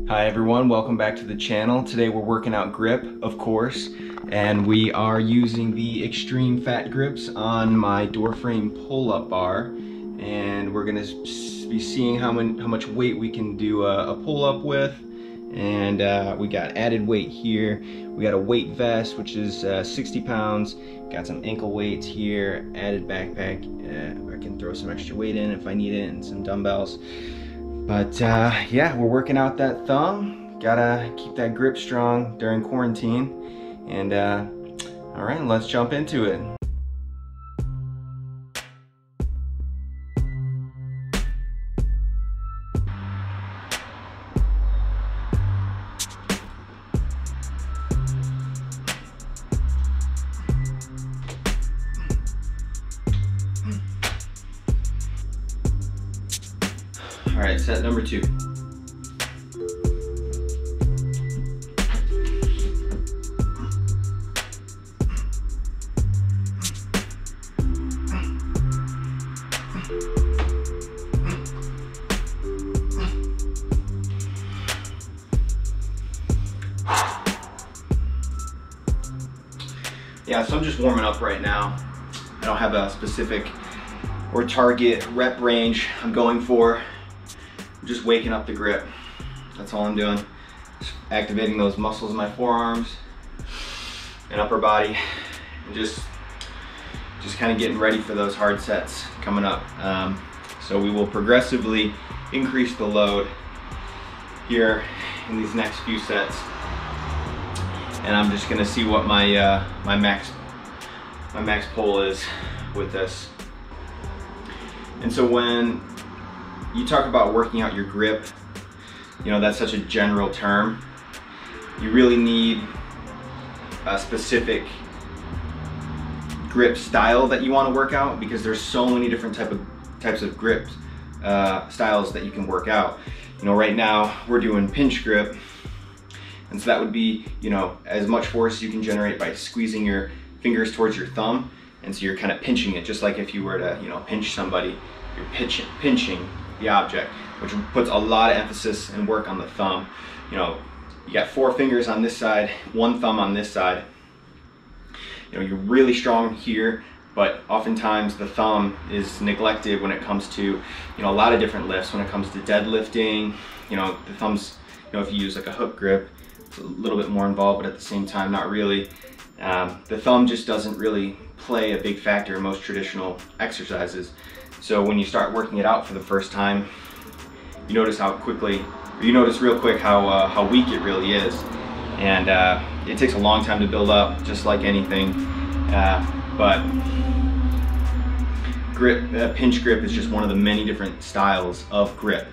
Hi everyone, welcome back to the channel. Today we're working out grip, of course, and we are using the Extreme Fat Gripz on my door frame pull-up bar, and we're gonna be seeing how much weight we can do a pull-up with. And we got added weight here. We got a weight vest, which is 60 pounds. Got some ankle weights here, added backpack. I can throw some extra weight in if I need it, and some dumbbells. But yeah, we're working out that thumb. Gotta keep that grip strong during quarantine. And all right, let's jump into it. All right, set number 2. Yeah, so I'm just warming up right now. I don't have a specific or target rep range I'm going for. I'm just waking up the grip. That's all I'm doing. Just activating those muscles in my forearms and upper body, and just kind of getting ready for those hard sets coming up. So we will progressively increase the load here in these next few sets, and I'm just gonna see what my my max pull is with this. And so when you talk about working out your grip, you know, that's such a general term. You really need a specific grip style that you want to work out, because there's so many different types of grip styles that you can work out. You know, right now we're doing pinch grip, and so that would be, you know, as much force as you can generate by squeezing your fingers towards your thumb, and so you're kind of pinching it, just like if you were to, you know, pinch somebody, you're pinching the object, which puts a lot of emphasis and work on the thumb. You know, you got 4 fingers on this side, 1 thumb on this side. You know, you're really strong here, but oftentimes the thumb is neglected when it comes to, you know, a lot of different lifts. When it comes to deadlifting, you know, the thumb's, you know, if you use like a hook grip, it's a little bit more involved, but at the same time, not really. The thumb just doesn't really play a big factor in most traditional exercises. So when you start working it out for the first time, you notice real quick how weak it really is. And it takes a long time to build up, just like anything. But grip, pinch grip is just one of the many different styles of grip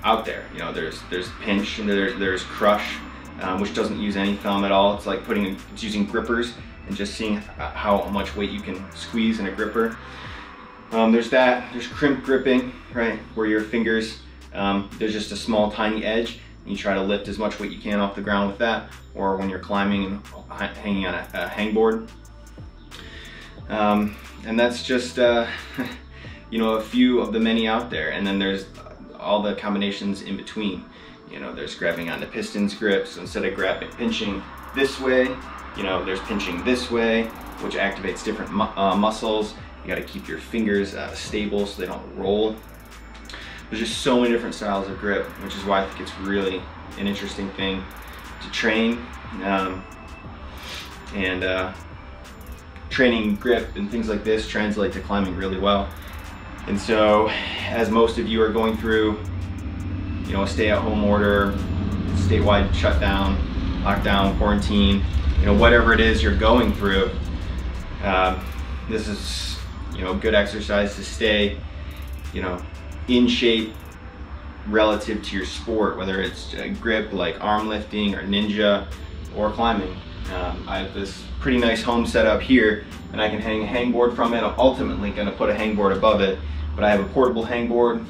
out there. You know, there's pinch, and there's crush, which doesn't use any thumb at all. It's like it's using grippers and just seeing how much weight you can squeeze in a gripper. There's crimp gripping, right, where your fingers, there's just a small tiny edge, and you try to lift as much weight you can off the ground with that, or when you're climbing and hanging on a hangboard. And that's just, you know, a few of the many out there. And then there's all the combinations in between. You know, there's grabbing onto pistons grips. So instead of pinching this way, you know, there's pinching this way, which activates different muscles. You got to keep your fingers stable so they don't roll. There's just so many different styles of grip, which is why I think it's really an interesting thing to train. Training grip and things like this translate to climbing really well. And so, as most of you are going through, you know, a stay-at-home order, statewide shutdown, lockdown, quarantine, you know, whatever it is you're going through, this is, you know, good exercise to stay, you know, in shape relative to your sport, whether it's a grip like arm lifting or ninja or climbing. I have this pretty nice home setup here, and I can hang a hangboard from it. I'm ultimately going to put a hangboard above it, but I have a portable hangboard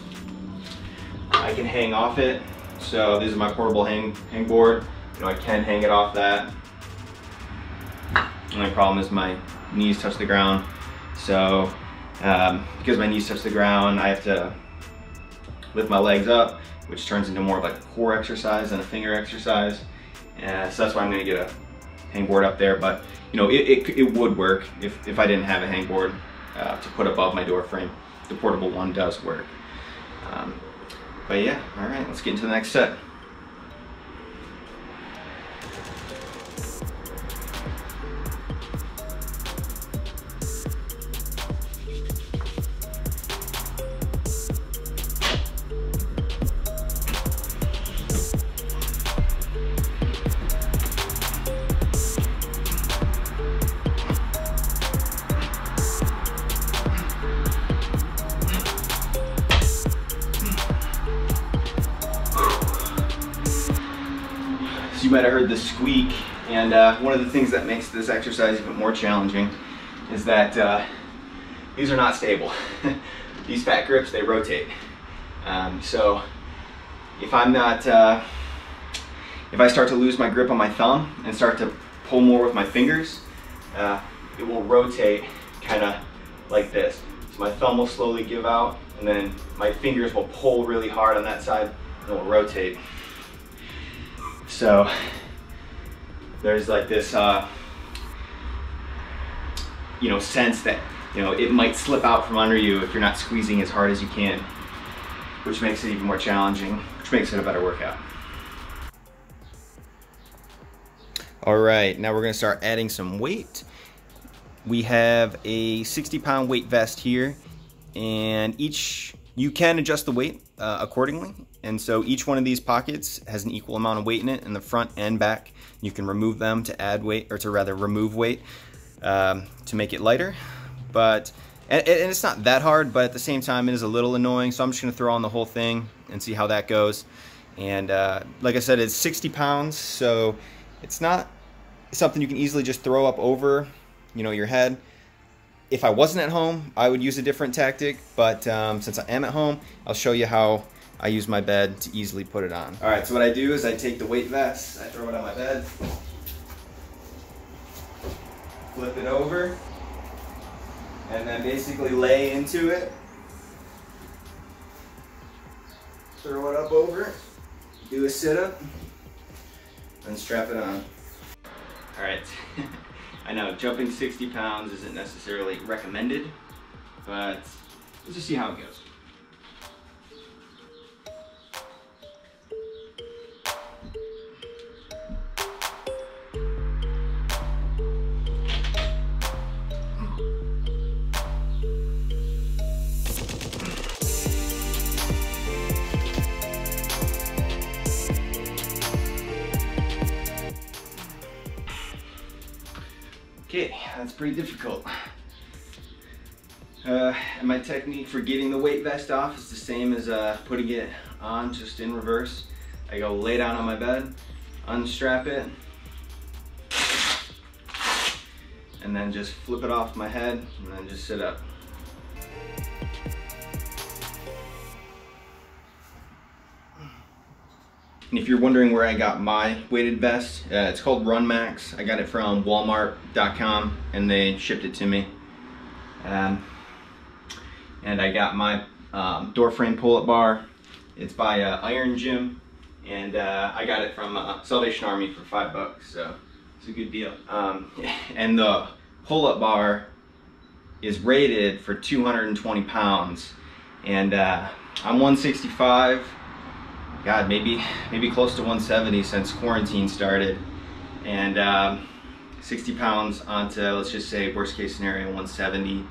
I can hang off it. So this is my portable hangboard. You know, I can hang it off that. The only problem is my knees touch the ground. So because my knees touch the ground, I have to lift my legs up which turns into more of like a core exercise than a finger exercise. So that's why I'm gonna get a hangboard up there, but you know, it would work if I didn't have a hangboard to put above my door frame. The portable one does work. But yeah, all right, let's get into the next set. You might have heard the squeak, and one of the things that makes this exercise even more challenging is that these are not stable. These Fat Gripz, they rotate. So if I'm not, if I start to lose my grip on my thumb and start to pull more with my fingers, it will rotate kind of like this. So my thumb will slowly give out, and then my fingers will pull really hard on that side, and it will rotate. So there's like this, you know, sense that, you know, it might slip out from under you if you're not squeezing as hard as you can, which makes it even more challenging, which makes it a better workout. All right, now we're gonna start adding some weight. We have a 60-pound weight vest here, and you can adjust the weight accordingly. And so each one of these pockets has an equal amount of weight in it in the front and back. You can remove them to add weight, or to rather remove weight to make it lighter. And it's not that hard, but at the same time it is a little annoying. So I'm just gonna throw on the whole thing and see how that goes. And like I said, it's 60 pounds, so it's not something you can easily just throw up over, you know, your head. If I wasn't at home, I would use a different tactic, but since I am at home, I'll show you how I use my bed to easily put it on. All right, so what I do is I take the weight vest, I throw it on my bed, flip it over, and then basically lay into it. Throw it up over, do a sit-up, and strap it on. All right, I know jumping 60 pounds isn't necessarily recommended, but let's just see how it goes. Okay, that's pretty difficult. And my technique for getting the weight vest off is the same as putting it on, just in reverse. I go lay down on my bed, unstrap it, and then just flip it off my head, and then just sit up. And if you're wondering where I got my weighted vest, it's called Run Max. I got it from Walmart.com, and they shipped it to me. And I got my door frame pull-up bar. It's by Iron Gym, and I got it from Salvation Army for $5, so it's a good deal. And the pull-up bar is rated for 220 pounds, and I'm 165. God, maybe close to 170 since quarantine started, and 60 pounds onto, let's just say worst case scenario 170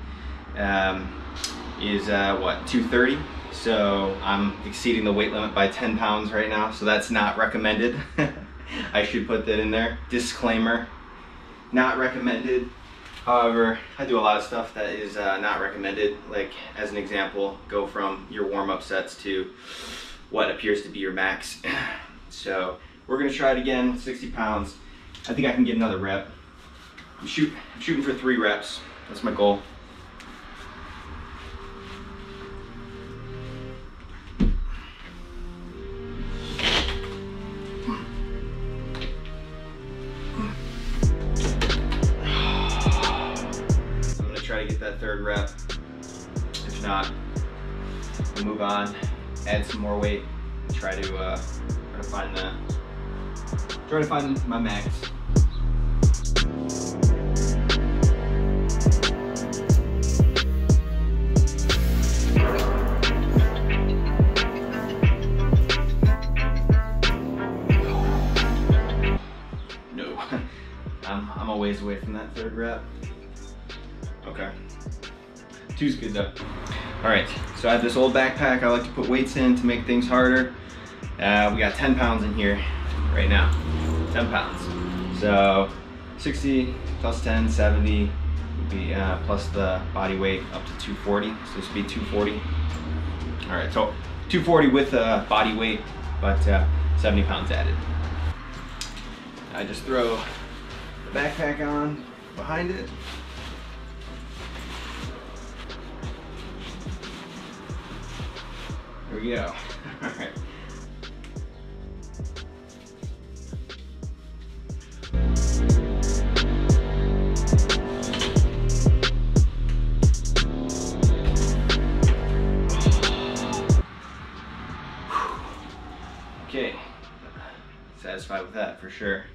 is what, 230? So I'm exceeding the weight limit by 10 pounds right now, so that's not recommended. I should put that in there. Disclaimer, not recommended. However, I do a lot of stuff that is not recommended, like as an example, go from your warm-up sets to what appears to be your max. So we're gonna try it again, 60 pounds. I think I can get another rep. I'm shooting for 3 reps. That's my goal. So I'm gonna try to get that 3rd rep. If not, we'll move on, add some more weight, try to find my max. No, I'm a ways away from that third rep. Okay, 2's good though. All right, so I have this old backpack I like to put weights in to make things harder. We got 10 pounds in here right now, 10 pounds. So 60 plus 10, 70 would be plus the body weight up to 240. So this would be 240. All right, so 240 with body weight, but 70 pounds added. I just throw the backpack on behind it. Here we go. All right. Okay, satisfied with that for sure.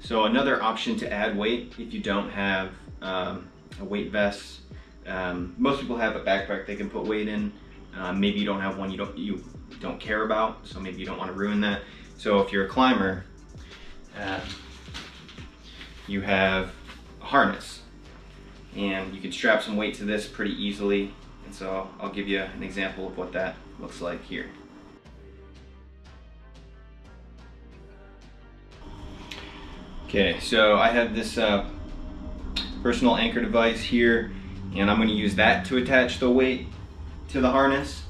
So another option to add weight if you don't have a weight vest. Most people have a backpack they can put weight in. Maybe you don't have one you don't care about, so maybe you don't want to ruin that. So if you're a climber, you have a harness, and you can strap some weight to this pretty easily. And so I'll give you an example of what that looks like here. Okay, so I have this personal anchor device here, and I'm going to use that to attach the weight to the harness.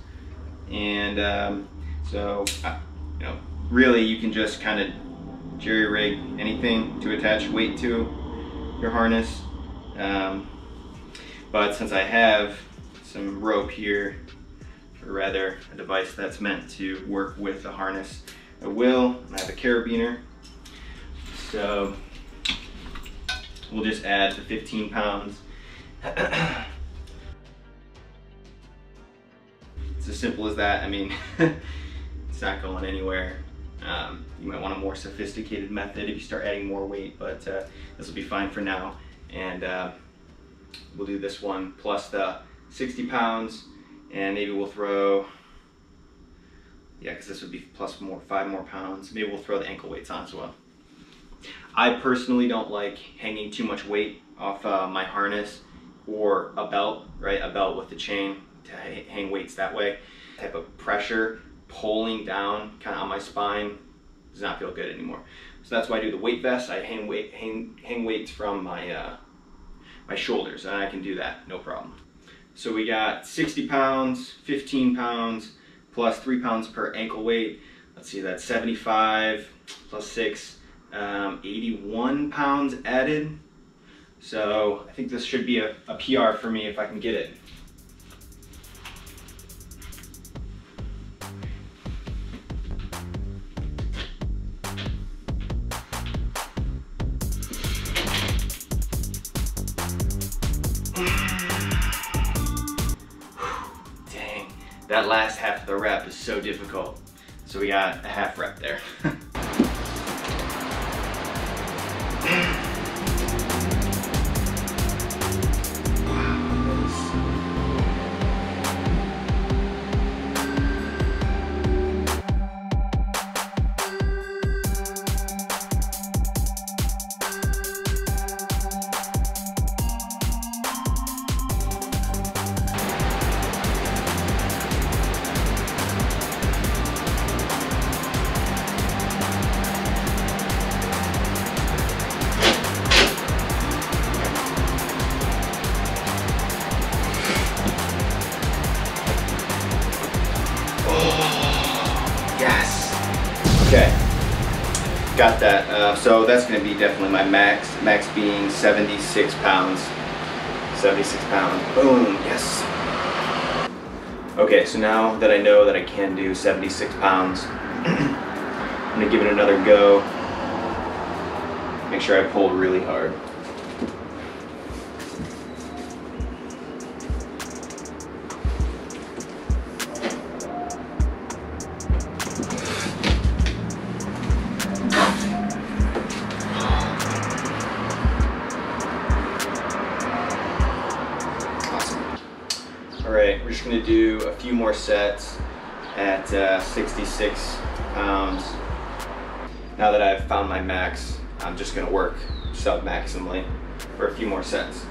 And so, you know, really you can just kind of jerry rig anything to attach weight to your harness. But since I have some rope here, or rather a device that's meant to work with the harness, I will. And I have a carabiner. So we'll just add the 15 pounds. It's as simple as that. I mean, it's not going anywhere. You might want a more sophisticated method if you start adding more weight, but this will be fine for now. And we'll do this one plus the 60 pounds, and maybe we'll throw, yeah, because this would be plus 5 more pounds. Maybe we'll throw the ankle weights on as well. I personally don't like hanging too much weight off my harness or a belt, right? A belt with the chain to hang weights that way. Type of pressure pulling down kind of on my spine does not feel good anymore. So that's why I do the weight vest. I hang weights from my my shoulders, and I can do that no problem. So we got 60 pounds, 15 pounds, plus 3 pounds per ankle weight. Let's see, that's 75 plus 6. 81 pounds added. So I think this should be a PR for me if I can get it. Dang, that last half of the rep is so difficult. So we got a half rep there. Okay, got that. So that's going to be definitely my max. Max being 76 pounds. 76 pounds. Boom, yes. Okay, so now that I know that I can do 76 pounds, I'm going to give it another go. Make sure I pull really hard. gonna do a few more sets at 66 pounds. Now that I've found my max, I'm just gonna work sub-maximally for a few more sets.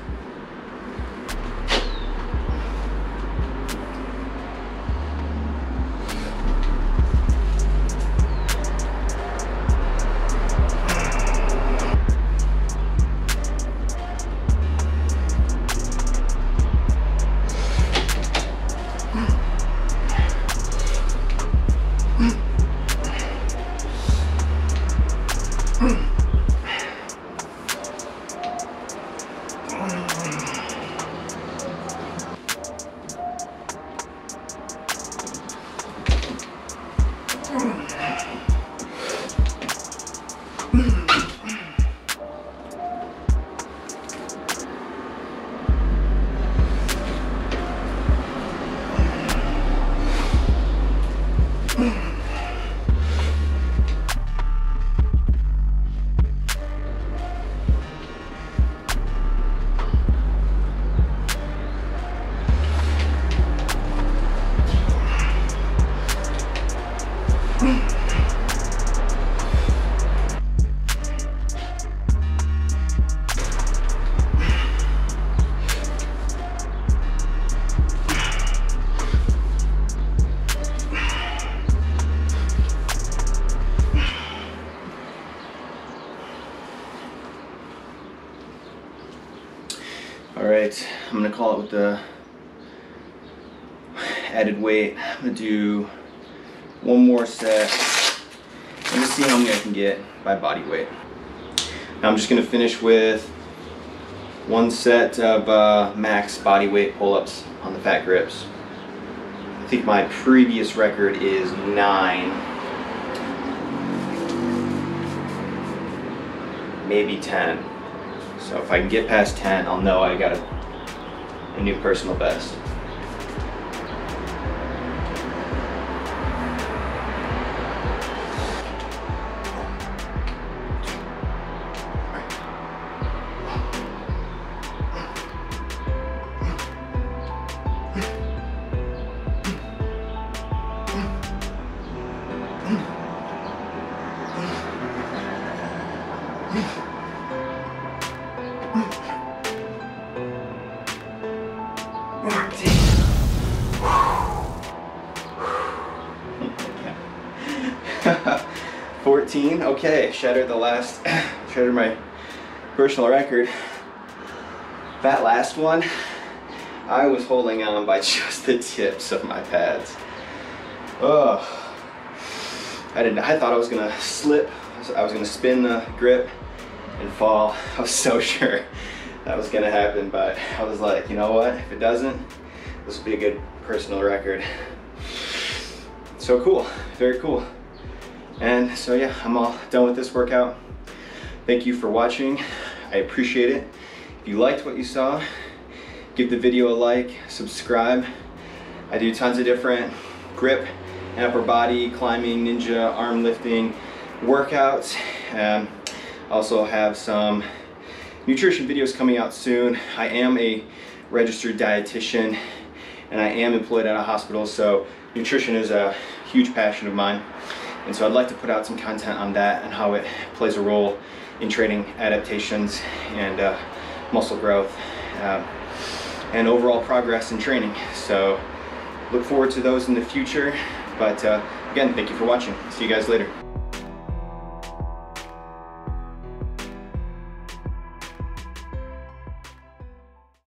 Alright, I'm gonna call it with the added weight. I'm gonna do one more set. I'm gonna see how many I can get by body weight. Now I'm just gonna finish with one set of max body weight pull-ups on the Fat Gripz. I think my previous record is 9, maybe 10. So if I can get past 10, I'll know I got a new personal best. Okay, shattered my personal record. That last one, I was holding on by just the tips of my pads. Oh, I thought I was gonna slip. I was gonna spin the grip and fall. I was so sure that was gonna happen, but I was like, you know what? If it doesn't, this will be a good personal record. So cool, very cool. And so yeah, I'm all done with this workout. Thank you for watching. I appreciate it. If you liked what you saw, give the video a like, subscribe. I do tons of different grip and upper body, climbing, ninja, arm lifting workouts. Also have some nutrition videos coming out soon. I am a registered dietitian and I am employed at a hospital, so nutrition is a huge passion of mine. And so I'd like to put out some content on that and how it plays a role in training adaptations and muscle growth and overall progress in training. So look forward to those in the future. But again, thank you for watching. See you guys later.